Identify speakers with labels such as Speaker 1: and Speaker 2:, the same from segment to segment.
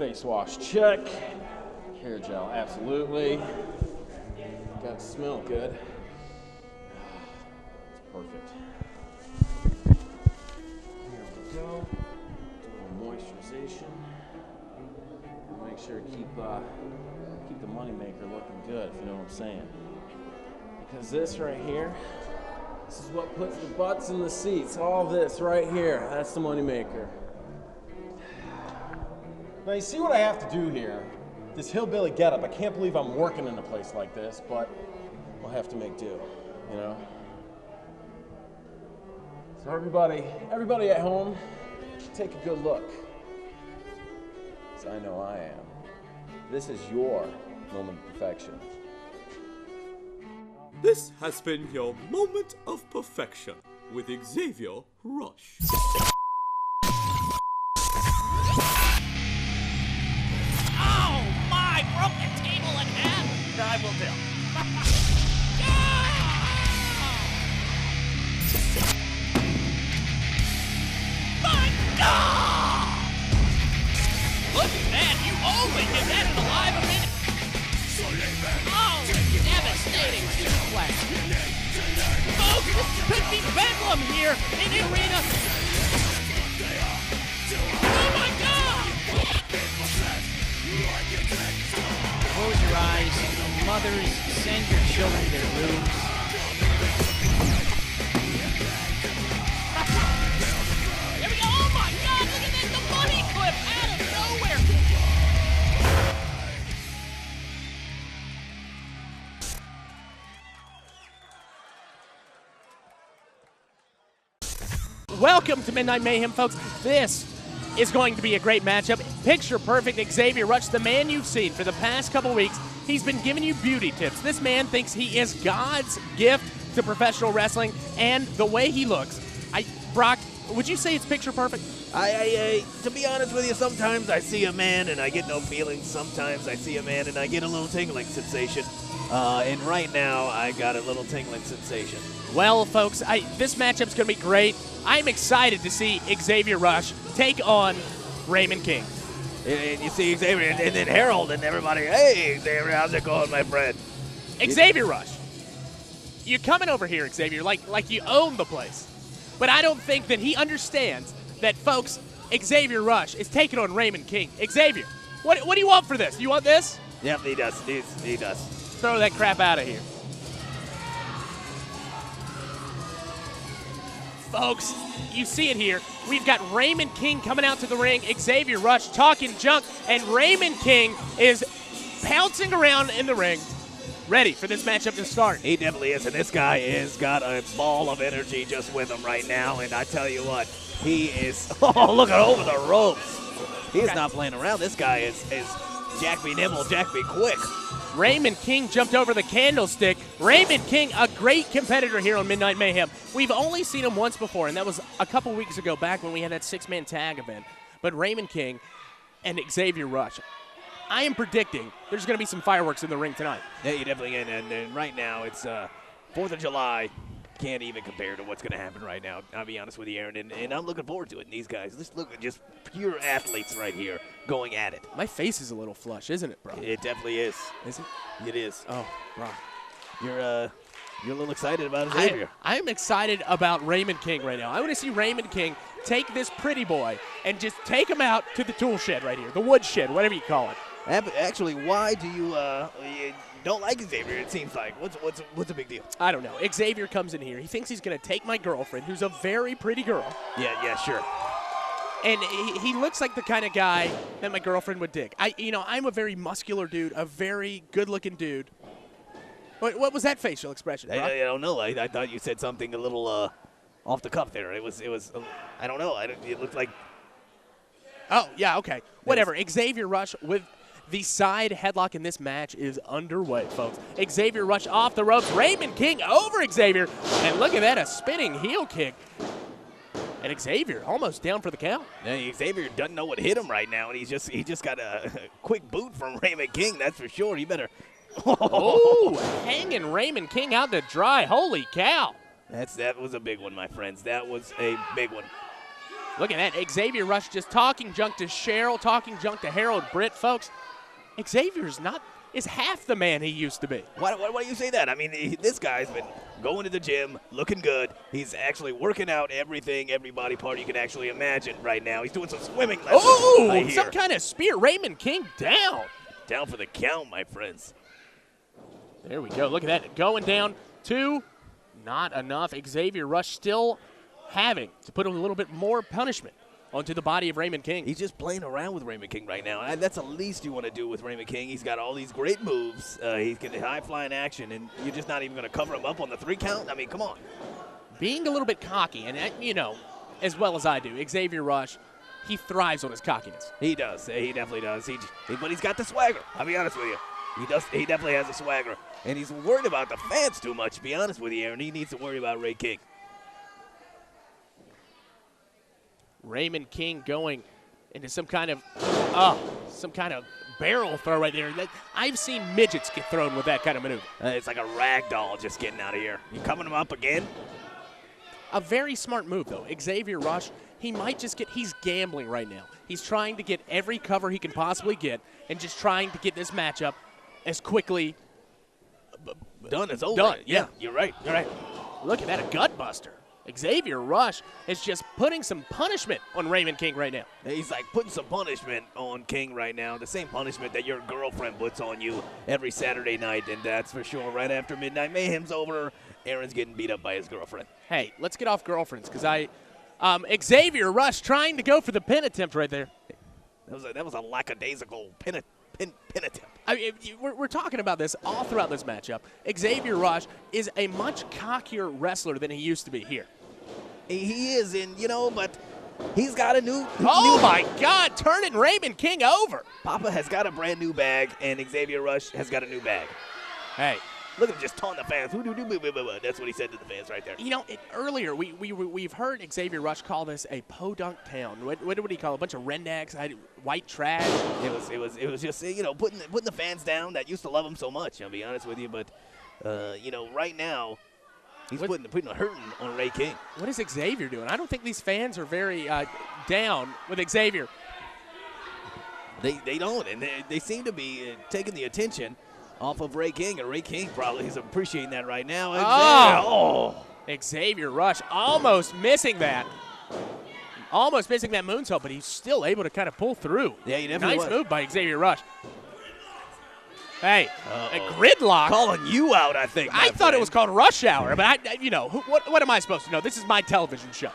Speaker 1: Face wash, check. Hair gel, absolutely. Gotta smell good. It's perfect. Here we go. Do a little moisturization. Make sure to keep the moneymaker looking good, if you know what I'm saying. Because this right here, this is what puts the butts in the seats. All this right here, that's the moneymaker. Now you see what I have to do here. This hillbilly getup. I can't believe I'm working in a place like this, but I'll have to make do, you know? So everybody at home, take a good look. Because I know I am. This is your moment of perfection.
Speaker 2: This has been your moment of perfection with Xavier Rush.
Speaker 3: Broke the table in half. I will do. My God! Look at that! You only get that in alive a minute. Oh, devastating suplex. Folks, this could be bedlam here in the arena. Oh my God!
Speaker 4: Close your eyes. Mothers, send your children to their rooms.
Speaker 3: Here we go. Oh my God, look at this. The money clip out of nowhere.
Speaker 4: Welcome to Midnight Mayhem, folks. This is going to be a great matchup. Picture perfect Xavier Rush, the man you've seen for the past couple weeks. He's been giving you beauty tips. This man thinks he is God's gift to professional wrestling, and the way he looks. Brock, would you say it's picture perfect?
Speaker 5: To be honest with you, sometimes I see a man and I get no feelings. Sometimes I see a man and I get a little tingling sensation. And right now, I got a little tingling sensation.
Speaker 4: Well, folks, this matchup's going to be great. I'm excited to see Xavier Rush take on Raymond King.
Speaker 5: And you see Xavier, and then Harold and everybody, hey, Xavier, how's it going, my friend?
Speaker 4: Xavier Rush, you're coming over here, Xavier, like you own the place. But I don't think that he understands that, folks, Xavier Rush is taking on Raymond King. Xavier, what do you want for this? You want this?
Speaker 5: Yep, he does. He does.
Speaker 4: Throw that crap out of here. Folks, you see it here. We've got Raymond King coming out to the ring, Xavier Rush talking junk, and Raymond King is pouncing around in the ring, ready for this matchup to start.
Speaker 5: He definitely is, and this guy has got a ball of energy just with him right now, and I tell you what, he is, oh, look at over the ropes. He's not playing around. This guy is Jack be nimble, Jack be quick.
Speaker 4: Raymond King jumped over the candlestick. Raymond King, a great competitor here on Midnight Mayhem. We've only seen him once before, and that was a couple weeks ago back when we had that six-man tag event. But Raymond King and Xavier Rush, I am predicting there's going to be some fireworks in the ring tonight.
Speaker 5: Yeah, you definitely can, and right now it's 4th of July. Can't even compare to what's going to happen right now. I'll be honest with you, Aaron, and I'm looking forward to it. And these guys, let's look at just pure athletes right here going at it.
Speaker 4: My face is a little flush, isn't it, bro?
Speaker 5: It definitely is.
Speaker 4: Is it?
Speaker 5: It is.
Speaker 4: Oh, bro.
Speaker 5: You're a little excited about Xavier.
Speaker 4: I'm excited about Raymond King right now. I want to see Raymond King take this pretty boy and just take him out to the tool shed right here, the wood shed, whatever you call it.
Speaker 5: Actually, why do you don't like Xavier, it seems like? What's the big deal?
Speaker 4: I don't know. Xavier comes in here. He thinks he's going to take my girlfriend, who's a very pretty girl.
Speaker 5: Yeah, sure.
Speaker 4: And he looks like the kind of guy that my girlfriend would dig. I'm a very muscular dude, a very good-looking dude. What was that facial expression,
Speaker 5: I don't know. I thought you said something a little off the cuff there. It was I don't know. It looked like.
Speaker 4: Oh, yeah, okay. Whatever. Xavier Rush with the side headlock in this match is underway, folks. Xavier Rush off the ropes. Raymond King over Xavier. And look at that, a spinning heel kick. And Xavier almost down for the count.
Speaker 5: Yeah, Xavier doesn't know what hit him right now, and he just got a quick boot from Raymond King, that's for sure. He better.
Speaker 4: Oh, hanging Raymond King out to dry. Holy cow.
Speaker 5: That was a big one, my friends. That was a big one.
Speaker 4: Look at that. Xavier Rush just talking junk to Cheryl, talking junk to Harold Britt. Folks, is half the man he used to be.
Speaker 5: Why do you say that? I mean, this guy's been going to the gym, looking good. He's actually working out every body part you can actually imagine right now. He's doing some swimming lessons.
Speaker 4: Oh, some kind of spear. Raymond King down.
Speaker 5: Down for the count, my friends.
Speaker 4: There we go. Look at that. Going down 2. Not enough. Xavier Rush still having to put a little bit more punishment onto the body of Raymond King.
Speaker 5: He's just playing around with Raymond King right now. And that's the least you want to do with Raymond King. He's got all these great moves. He's getting high-flying action, and you're just not even going to cover him up on the 3 count? I mean, come on.
Speaker 4: Being a little bit cocky, and, as well as I do, Xavier Rush, he thrives on his cockiness.
Speaker 5: He does. He definitely does. But he's got the swagger. I'll be honest with you. He definitely has a swagger. And he's worried about the fans too much, to be honest with you, Aaron. He needs to worry about Ray King.
Speaker 4: Raymond King going into some kind of barrel throw right there. I've seen midgets get thrown with that kind of maneuver.
Speaker 5: It's like a rag doll just getting out of here. You coming him up again?
Speaker 4: A very smart move, though. Xavier Rush, he's gambling right now. He's trying to get every cover he can possibly get and just trying to get this matchup as quickly
Speaker 5: done as over.
Speaker 4: Done,
Speaker 5: yeah. You're right.
Speaker 4: Look at that, a gut buster. Xavier Rush is just putting some punishment on Raymond King right now.
Speaker 5: He's like putting some punishment on King right now, the same punishment that your girlfriend puts on you every Saturday night, and that's for sure. Right after Midnight Mayhem's over, Aaron's getting beat up by his girlfriend.
Speaker 4: Hey, let's get off girlfriends, because Xavier Rush trying to go for the pin attempt right there.
Speaker 5: That was a lackadaisical pin attempt.
Speaker 4: I mean, we're talking about this all throughout this matchup. Xavier Rush is a much cockier wrestler than he used to be here.
Speaker 5: He is, but he's got a new.
Speaker 4: My God, turning Raymond King over.
Speaker 5: Papa has got a brand new bag, and Xavier Rush has got a new bag.
Speaker 4: Hey.
Speaker 5: Look at him just taunting the fans. That's what he said to the fans right there.
Speaker 4: Earlier we've heard Xavier Rush call this a podunk town. What would he call it? A bunch of rednecks, white trash.
Speaker 5: It was just putting the fans down that used to love him so much. I'll be honest with you, but right now he's putting a hurting on Ray King.
Speaker 4: What is Xavier doing? I don't think these fans are very down with Xavier.
Speaker 5: They don't, and they seem to be taking the attention off of Ray King, and Ray King probably is appreciating that right now.
Speaker 4: Xavier Rush almost missing that. Almost missing that moonsault, but he's still able to kind of pull through.
Speaker 5: Yeah, he definitely
Speaker 4: Nice move by Xavier Rush. Hey, a gridlock.
Speaker 5: Calling you out, I think.
Speaker 4: I thought it was called Rush Hour, but what am I supposed to know? This is my television show.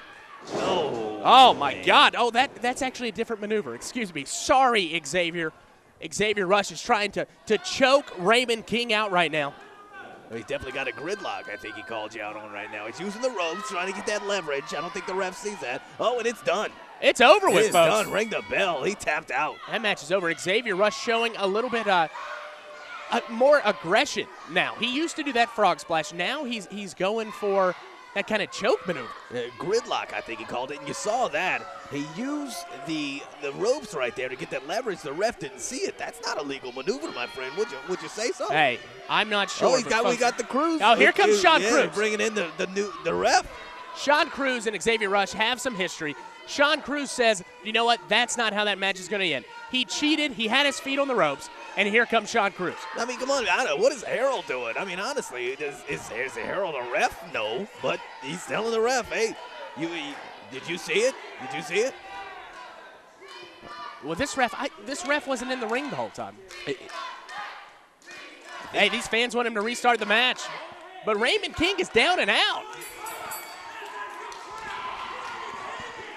Speaker 4: Oh my man. God. Oh, that's actually a different maneuver. Excuse me. Sorry, Xavier. Xavier Rush is trying to choke Raymond King out right now.
Speaker 5: Well, he's definitely got a gridlock, I think he called you out on right now. He's using the ropes, trying to get that leverage. I don't think the ref sees that. Oh, and it's done.
Speaker 4: It's over with, folks.
Speaker 5: It's done. Ring the bell. He tapped out.
Speaker 4: That match is over. Xavier Rush showing a little bit more aggression now. He used to do that frog splash. Now he's going for that kind of choke maneuver.
Speaker 5: Gridlock, I think he called it, and you saw that. He used the ropes right there to get that leverage. The ref didn't see it. That's not a legal maneuver, my friend. Would you say so?
Speaker 4: Hey, I'm not sure.
Speaker 5: Oh, we got the Cruz.
Speaker 4: Oh, here comes Sean Cruz.
Speaker 5: Bringing in the ref.
Speaker 4: Sean Cruz and Xavier Rush have some history. Sean Cruz says, you know what? That's not how that match is going to end. He cheated. He had his feet on the ropes. And here comes Sean Cruz.
Speaker 5: I mean, come on. What is Harold doing? I mean, honestly, is Harold a ref? No. But he's telling the ref, hey, did you see it? Did you see it?
Speaker 4: Well, this ref wasn't in the ring the whole time. Hey, these fans want him to restart the match. But Raymond King is down and out.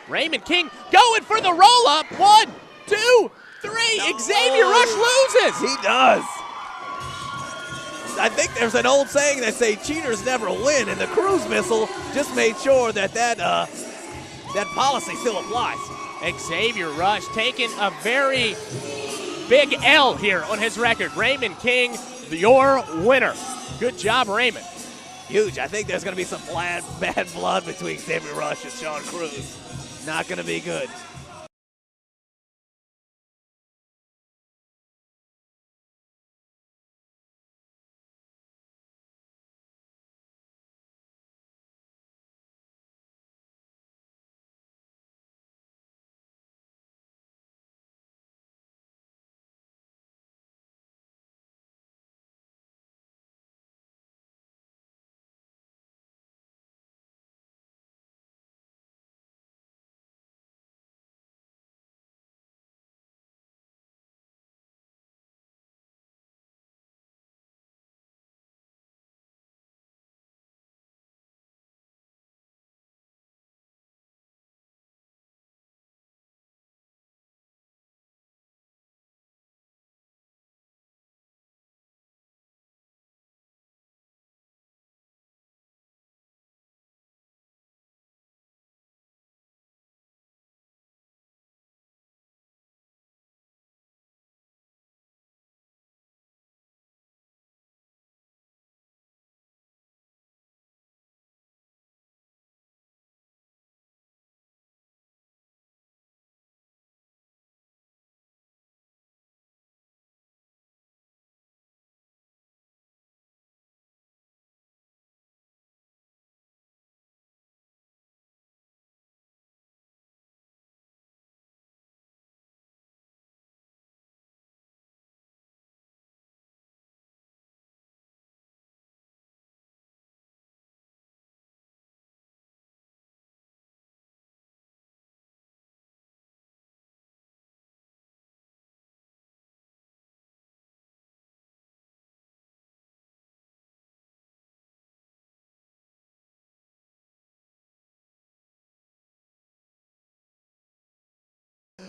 Speaker 4: Raymond King going for the roll-up. 1, 2, 3. No. Xavier Rush loses.
Speaker 5: He does. I think there's an old saying that say cheaters never win, and the cruise missile just made sure that policy still applies.
Speaker 4: Xavier Rush taking a very big L here on his record. Raymond King, your winner. Good job, Raymond.
Speaker 5: Huge. I think there's going to be some bad blood between Xavier Rush and Sean Cruz. Not going to be good.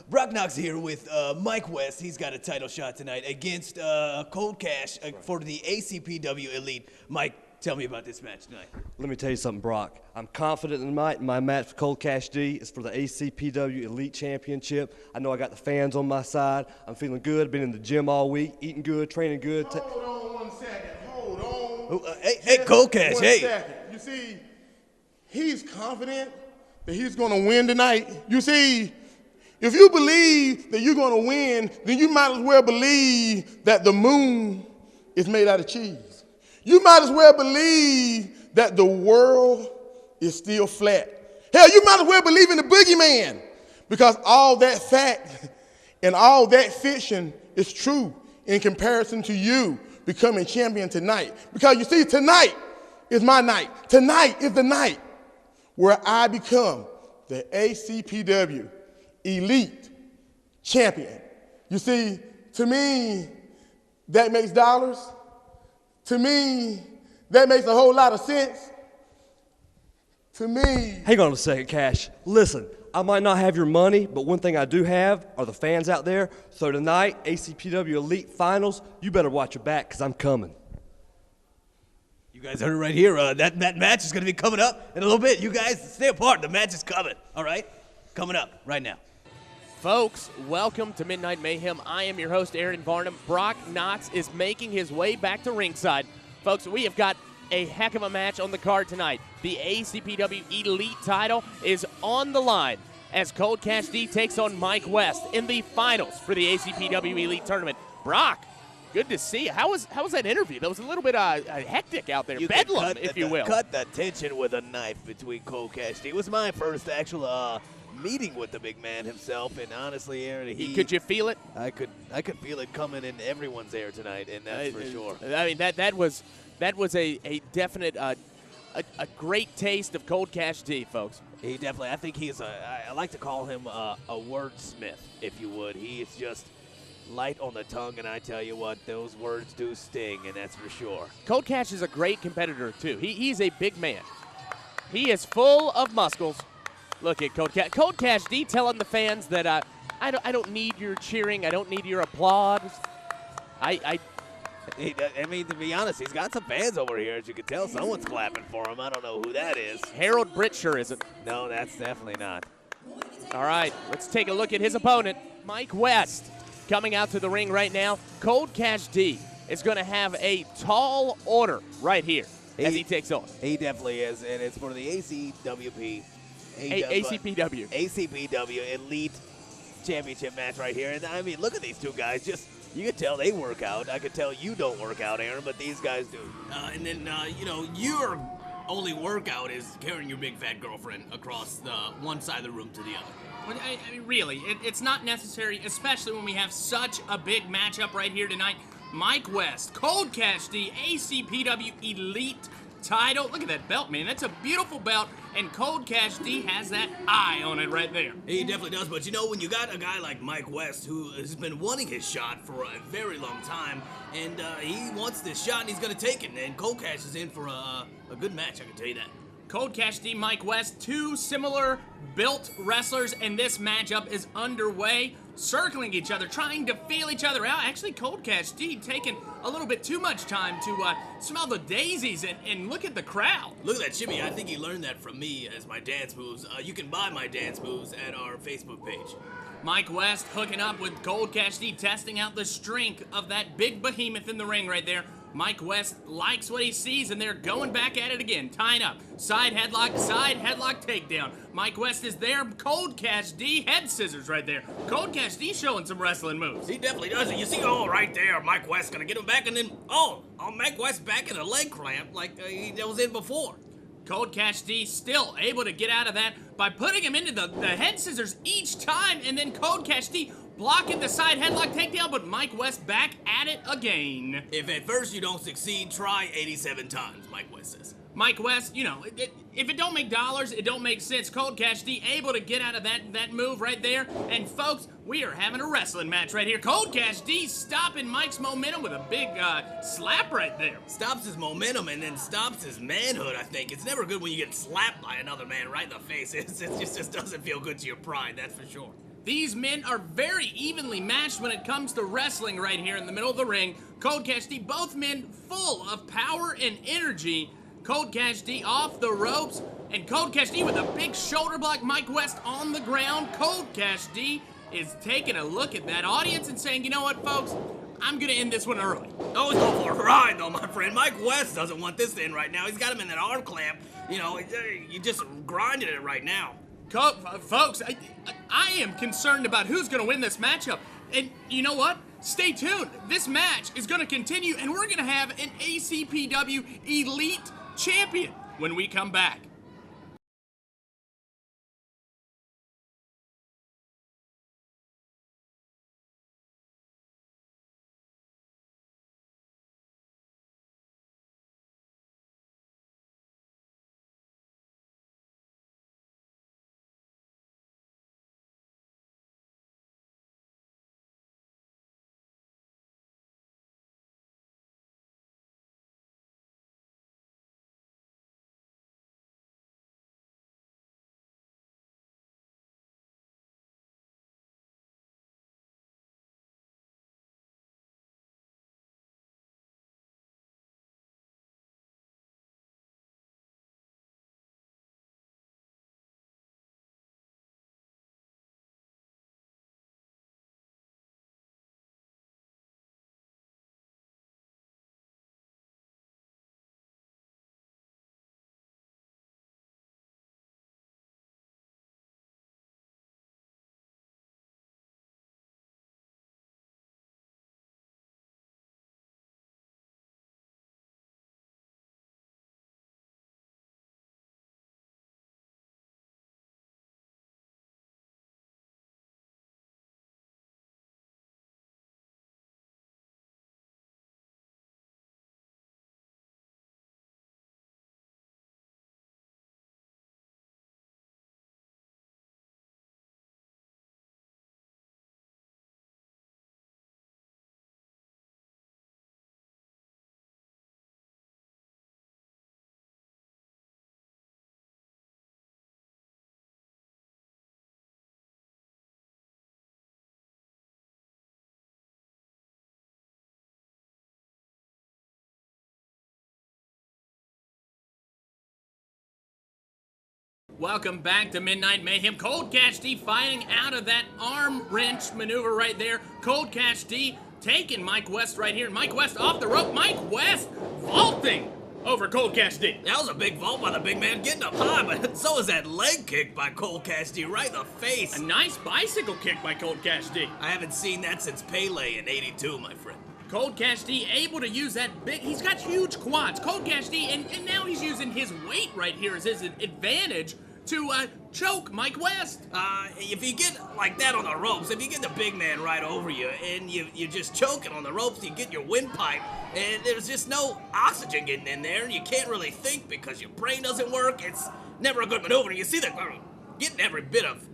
Speaker 5: Brock Knox here with Mike West. He's got a title shot tonight against Cold Cash for the ACPW Elite. Mike, tell me about this match tonight.
Speaker 6: Let me tell you something, Brock. I'm confident in my match for Cold Cash D is for the ACPW Elite Championship. I know I got the fans on my side. I'm feeling good. Been in the gym all week, eating good, training good.
Speaker 7: Hold on 1 second. Hold on.
Speaker 5: Hey, Cold Cash,
Speaker 7: One
Speaker 5: hey.
Speaker 7: second. You see, he's confident that he's going to win tonight. You see, if you believe that you're going to win, then you might as well believe that the moon is made out of cheese. You might as well believe that the world is still flat. Hell, you might as well believe in the boogeyman, because all that fact and all that fiction is true in comparison to you becoming champion tonight. Because you see, tonight is my night. Tonight is the night where I become the ACPW Elite Champion. You see, to me, that makes dollars. To me, that makes a whole lot of sense. To me.
Speaker 6: Hang on a second, Cash. Listen, I might not have your money, but one thing I do have are the fans out there. So tonight, ACPW Elite Finals, you better watch your back, because I'm coming.
Speaker 5: You guys heard it right here. That match is going to be coming up in a little bit. You guys stay apart. The match is coming, all right? Coming up right now.
Speaker 4: Folks, welcome to Midnight Mayhem. I am your host, Aaron Varnam. Brock Knox is making his way back to ringside. Folks, we have got a heck of a match on the card tonight. The ACPW Elite title is on the line as Cold Cash D takes on Mike West in the finals for the ACPW Elite Tournament. Brock, good to see you. How was that interview? That was a little bit hectic out there. Bedlam, if you will.
Speaker 5: Cut the tension with a knife between Cold Cash D. It was my first actual meeting with the big man himself, and honestly, Aaron,
Speaker 4: could you feel it?
Speaker 5: I could feel it coming in everyone's air tonight, and that's for sure.
Speaker 4: I mean, that was a definite a great taste of Cold Cash D, folks.
Speaker 5: He definitely. I think he's I like to call him a wordsmith, if you would. He is just light on the tongue, and I tell you what, those words do sting, and that's for sure.
Speaker 4: Cold Cash is a great competitor too. He's a big man. He is full of muscles. Look at Cold Cash. Cold Cash D telling the fans that I don't need your cheering. I don't need your applause. I
Speaker 5: mean, to be honest, he's got some fans over here. As you can tell, someone's clapping for him. I don't know who that is.
Speaker 4: Harold Britt sure isn't.
Speaker 5: No, that's definitely not.
Speaker 4: All right, let's take a look at his opponent, Mike West, coming out to the ring right now. Cold Cash D is going to have a tall order right here as he takes on.
Speaker 5: He definitely is, and it's for the ACPW Elite Championship match right here. And I mean, look at these two guys. You can tell they work out. I can tell you don't work out, Aaron, but these guys do.
Speaker 8: And then, your only workout is carrying your big fat girlfriend across the one side of the room to the other.
Speaker 3: But I mean, really, it's not necessary, especially when we have such a big matchup right here tonight. Mike West, Cold Cash D, ACPW Elite title. Look at that belt, man. That's a beautiful belt, and Cold Cash D has that eye on it right there.
Speaker 8: He definitely does, but when you got a guy like Mike West who has been wanting his shot for a very long time, and he wants this shot and he's going to take it, and Cold Cash is in for a good match, I can tell you that.
Speaker 3: Cold Cash D, Mike West, two similar built wrestlers, and this matchup is underway, circling each other, trying to feel each other out. Actually, Cold Cash D taking a little bit too much time to smell the daisies and look at the crowd.
Speaker 8: Look at that shimmy. I think he learned that from me as my dance moves. You can buy my dance moves at our Facebook page.
Speaker 3: Mike West hooking up with Cold Cash D, testing out the strength of that big behemoth in the ring right there. Mike West likes what he sees, and they're going back at it again. Tying up. Side headlock takedown. Mike West is there. Cold Cash D, head scissors right there. Cold Cash D showing some wrestling moves.
Speaker 8: He definitely does it. You see, right there, Mike West gonna get him back, and then, Mike West back in a leg clamp like he was in before.
Speaker 3: Cold Cash D still able to get out of that by putting him into the head scissors each time, and then Cold Cash D blocking the side headlock takedown, but Mike West back at it again.
Speaker 8: If at first you don't succeed, try 87 times, Mike West says.
Speaker 3: Mike West, if it don't make dollars, it don't make sense. Cold Cash D able to get out of that move right there. And folks, we are having a wrestling match right here. Cold Cash D stopping Mike's momentum with a big slap right there.
Speaker 8: Stops his momentum and then stops his manhood, I think. It's never good when you get slapped by another man right in the face. It just doesn't feel good to your pride, that's for sure.
Speaker 4: These men are very evenly matched when it comes to wrestling right here in the middle of the ring. Cold Cash D, both men full of power and energy. Cold Cash D off the ropes, and Cold Cash D with a big shoulder block. Mike West on the ground. Cold Cash D is taking a look at that audience and saying, you know what, folks? I'm going to end this one early.
Speaker 8: Always go for a ride, though, my friend. Mike West doesn't want this to end right now. He's got him in that arm clamp. You know, you just grinding it right now.
Speaker 4: Folks, I am concerned about who's going to win this matchup. And you know what? Stay tuned. This match is going to continue, and we're going to have an ACPW Elite Champion when we come back. Welcome back to Midnight Mayhem. Cold Cash D fighting out of that arm wrench maneuver right there. Cold Cash D taking Mike West right here. Mike West off the rope. Mike West vaulting over Cold Cash D.
Speaker 8: That was a big vault by the big man getting up high, but so is that leg kick by Cold Cash D right in the face.
Speaker 4: A nice bicycle kick by Cold Cash D.
Speaker 8: I haven't seen that since Pele in '82, my friend.
Speaker 4: Cold Cash D able to use that big, he's got huge quads. Cold Cash D, and now he's using his weight right here as his advantage to choke Mike West.
Speaker 8: If you get like that on the ropes, if you get the big man right over you and you're just choking on the ropes, you get your windpipe and there's just no oxygen getting in there and you can't really think because your brain doesn't work. It's never a good maneuver. You see that getting every bit of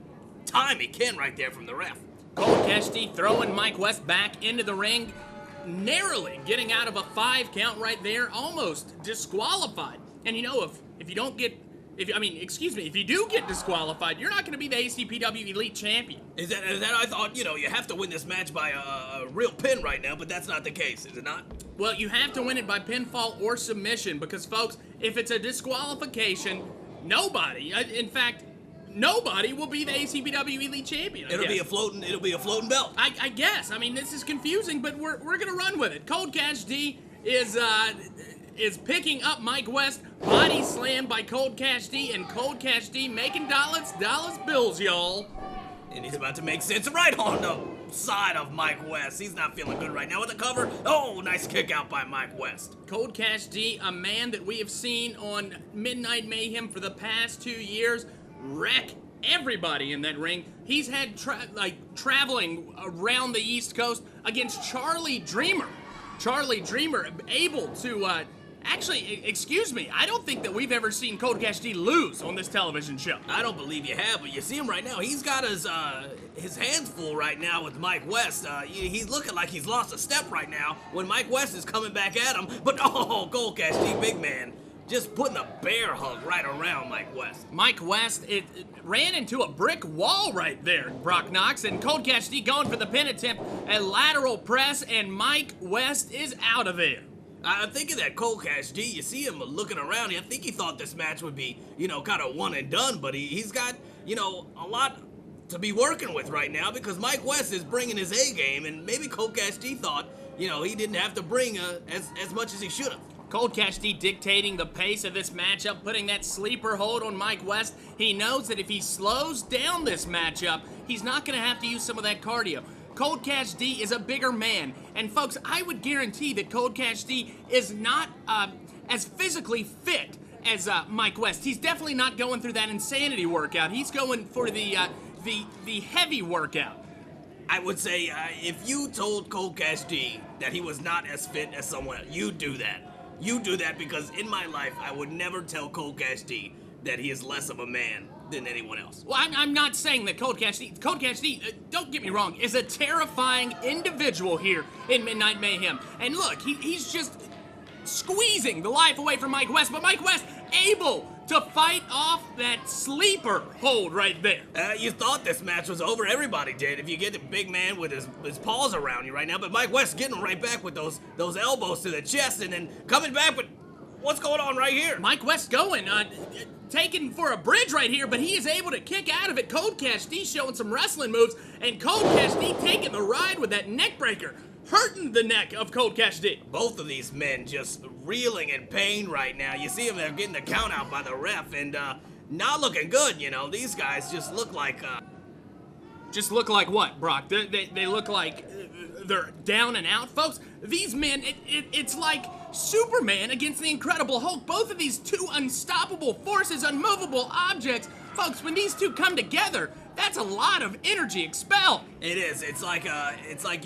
Speaker 8: time he can right there from the ref.
Speaker 4: Cold Cash D throwing Mike West back into the ring, narrowly getting out of a 5 count right there, almost disqualified. And you know, if you don't get if you do get disqualified, you're not going to be the ACPW Elite Champion.
Speaker 8: Is that I thought, you have to win this match by a real pin right now, but that's not the case, is it not?
Speaker 4: Well, you have to win it by pinfall or submission because, folks, if it's a disqualification, nobody will be the ACPW Elite Champion.
Speaker 8: It'll be a floating belt.
Speaker 4: I guess. I mean, this is confusing, but we're going to run with it. Cold Cash D is picking up Mike West, body slammed by Cold Cash D, and Cold Cash D making dollar bills, y'all.
Speaker 8: And he's about to make sense right on the side of Mike West. He's not feeling good right now with the cover. Oh, nice kick out by Mike West.
Speaker 4: Cold Cash D, a man that we have seen on Midnight Mayhem for the past 2 years, wreck everybody in that ring. He's had traveling around the East Coast against Charlie Dreamer. Charlie Dreamer able to actually, excuse me, I don't think that we've ever seen Cold Cash D lose on this television show.
Speaker 8: I don't believe you have, but you see him right now. He's got his hands full right now with Mike West. He's looking like he's lost a step right now when Mike West is coming back at him. But oh, Cold Cash D, big man, just putting a bear hug right around Mike West.
Speaker 4: Mike West it ran into a brick wall right there, Brock Knox, and Cold Cash D going for the pin attempt, a lateral press, and Mike West is out of there.
Speaker 8: I'm thinking that Cold Cash D, you see him looking around, I think he thought this match would be, kind of one and done, but he's got, a lot to be working with right now because Mike West is bringing his A game, and maybe Cold Cash D thought, he didn't have to bring as much as he should have.
Speaker 4: Cold Cash D dictating the pace of this matchup, putting that sleeper hold on Mike West. He knows that if he slows down this matchup, he's not going to have to use some of that cardio. Cold Cash D is a bigger man, and folks, I would guarantee that Cold Cash D is not as physically fit as Mike West. He's definitely not going through that insanity workout. He's going for the heavy workout.
Speaker 8: I would say if you told Cold Cash D that he was not as fit as someone else, you do that. You do that because in my life, I would never tell Cold Cash D that he is less of a man than anyone else.
Speaker 4: Well, I'm not saying that Cold Cash D, don't get me wrong, is a terrifying individual here in Midnight Mayhem. And look, he's just squeezing the life away from Mike West, but Mike West able to fight off that sleeper hold right there.
Speaker 8: You thought this match was over. Everybody did. If you get the big man with his paws around you right now, but Mike West getting right back with those elbows to the chest and then coming back with what's going on right here?
Speaker 4: Mike West going, taken for a bridge right here, but he is able to kick out of it. Cold Cash D showing some wrestling moves, and Cold Cash D taking the ride with that neck breaker, hurting the neck of Cold Cash D.
Speaker 8: Both of these men just reeling in pain right now. You see them, they're getting the count out by the ref, and not looking good, These guys just look like...
Speaker 4: Just look like what, Brock? They look like they're down and out, folks. These men, it's like Superman against the Incredible Hulk. Both of these two unstoppable forces, unmovable objects. Folks, when these two come together, that's a lot of energy expelled.
Speaker 8: It is. It's like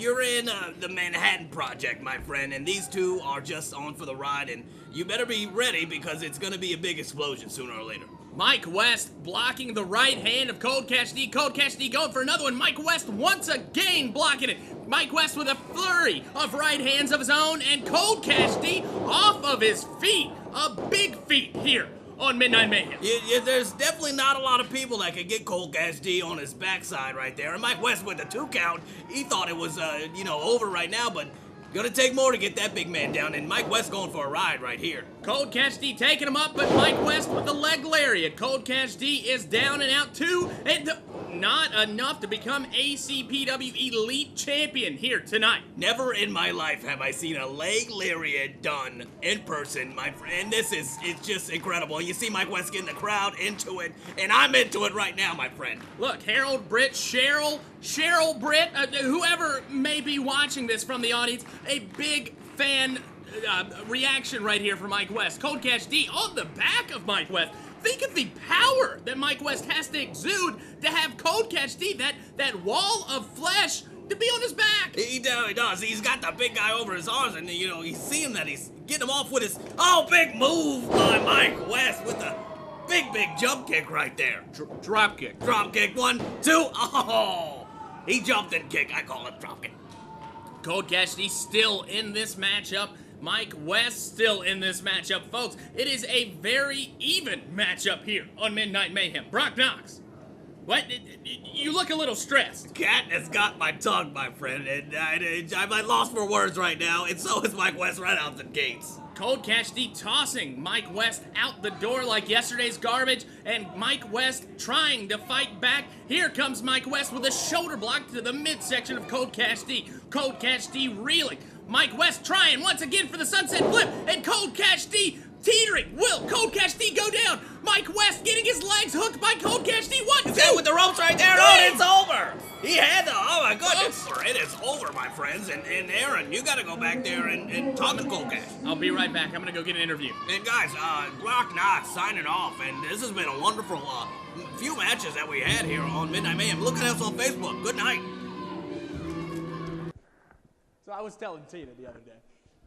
Speaker 8: you're in the Manhattan Project, my friend, and these two are just on for the ride, and you better be ready because it's going to be a big explosion sooner or later.
Speaker 4: Mike West blocking the right hand of Cold Cash D. Cold Cash D going for another one. Mike West once again blocking it. Mike West with a flurry of right hands of his own, and Cold Cash D off of his feet. A big feat here on Midnight Mayhem.
Speaker 8: There's definitely not a lot of people that can get Cold Cash D on his backside right there. And Mike West with the 2 count, he thought it was, over right now, but gonna take more to get that big man down, and Mike West going for a ride right here.
Speaker 4: Cold Cash D taking him up, but Mike West with the leg lariat. Cold Cash D is down and out too, and not enough to become ACPW Elite Champion here tonight.
Speaker 8: Never in my life have I seen a leg lariat done in person, my friend. It's just incredible. You see Mike West getting the crowd into it, and I'm into it right now, my friend.
Speaker 4: Look, Harold, Britt, Cheryl Britt, whoever may be watching this from the audience, a big fan reaction right here for Mike West. Cold Cash D on the back of Mike West. Think of the power that Mike West has to exude to have Cold Cash D, that wall of flesh, to be on his back.
Speaker 8: He does. He's got the big guy over his arms, and he's seeing that he's getting him off with his big move by Mike West with the big jump kick right there.
Speaker 4: Drop kick.
Speaker 8: Drop kick. 1, 2. Oh, he jumped and kicked. I call it drop kick.
Speaker 4: Cold Cash D still in this matchup. Mike West still in this matchup. Folks, it is a very even matchup here on Midnight Mayhem. Brock Knox, what? You look a little stressed.
Speaker 8: Cat has got my tongue, my friend, and I'm lost for words right now, and so is Mike West right out the gates.
Speaker 4: Cold Cash D tossing Mike West out the door like yesterday's garbage, and Mike West trying to fight back. Here comes Mike West with a shoulder block to the midsection of Cold Cash D. Cold Cash D reeling. Mike West trying once again for the sunset flip, and Cold Cash D teetering. Will Cold Cash D go down? Mike West getting his legs hooked by Cold Cash D. 1, 2.
Speaker 8: With the ropes right there. Oh, it's over. He had the, oh my goodness. It is over, my friends. And Aaron, you got to go back there and talk to Cold Cash.
Speaker 4: I'll be right back. I'm going to go get an interview.
Speaker 8: And guys, Brock Knox signing off. And this has been a wonderful few matches that we had here on Midnight Mayhem. Look at us on Facebook. Good night.
Speaker 4: So I was telling Tina the other day.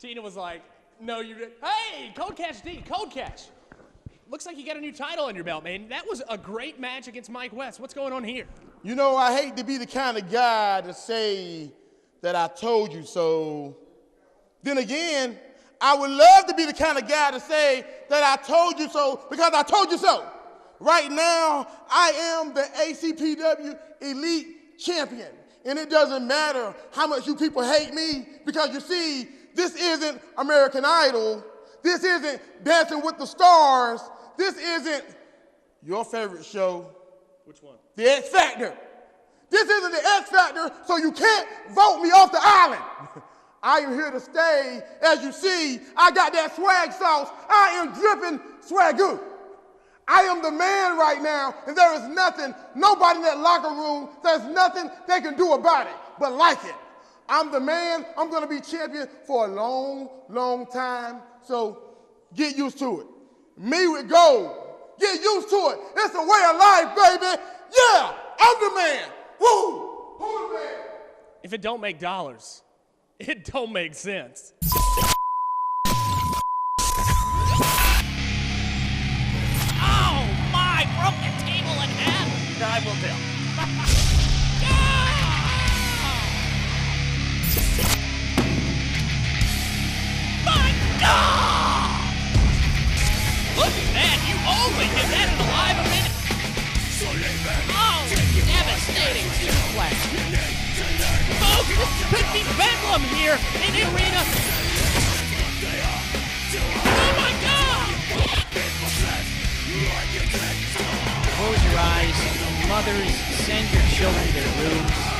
Speaker 4: Tina was like, no, hey, Cold Cash D, Cold Cash. Looks like you got a new title on your belt, man. That was a great match against Mike West. What's going on here?
Speaker 7: I hate to be the kind of guy to say that I told you so. Then again, I would love to be the kind of guy to say that I told you so because I told you so. Right now, I am the ACPW Elite Champion. And it doesn't matter how much you people hate me because you see, this isn't American Idol. This isn't Dancing with the Stars. This isn't your favorite show.
Speaker 4: Which one?
Speaker 7: The X Factor. This isn't the X Factor, so you can't vote me off the island. I am here to stay. As you see, I got that swag sauce. I am dripping swagoo. I am the man right now, and there is nothing, nobody in that locker room, there's nothing they can do about it but like it. I'm the man. I'm going to be champion for a long, long time, so get used to it. Me with gold. Get used to it. It's the way of life, baby. Yeah, I'm the man. Woo! Who's the man?
Speaker 4: If it don't make dollars, it don't make sense.
Speaker 3: Oh my! Broke the table in half.
Speaker 4: I will tell.
Speaker 3: My God! Look at that! You only hit that in a live event. Oh, devastating suplex. Folks, this could be bedlam here in the arena. Oh my God!
Speaker 9: Close your eyes. Mothers, send your children to their rooms.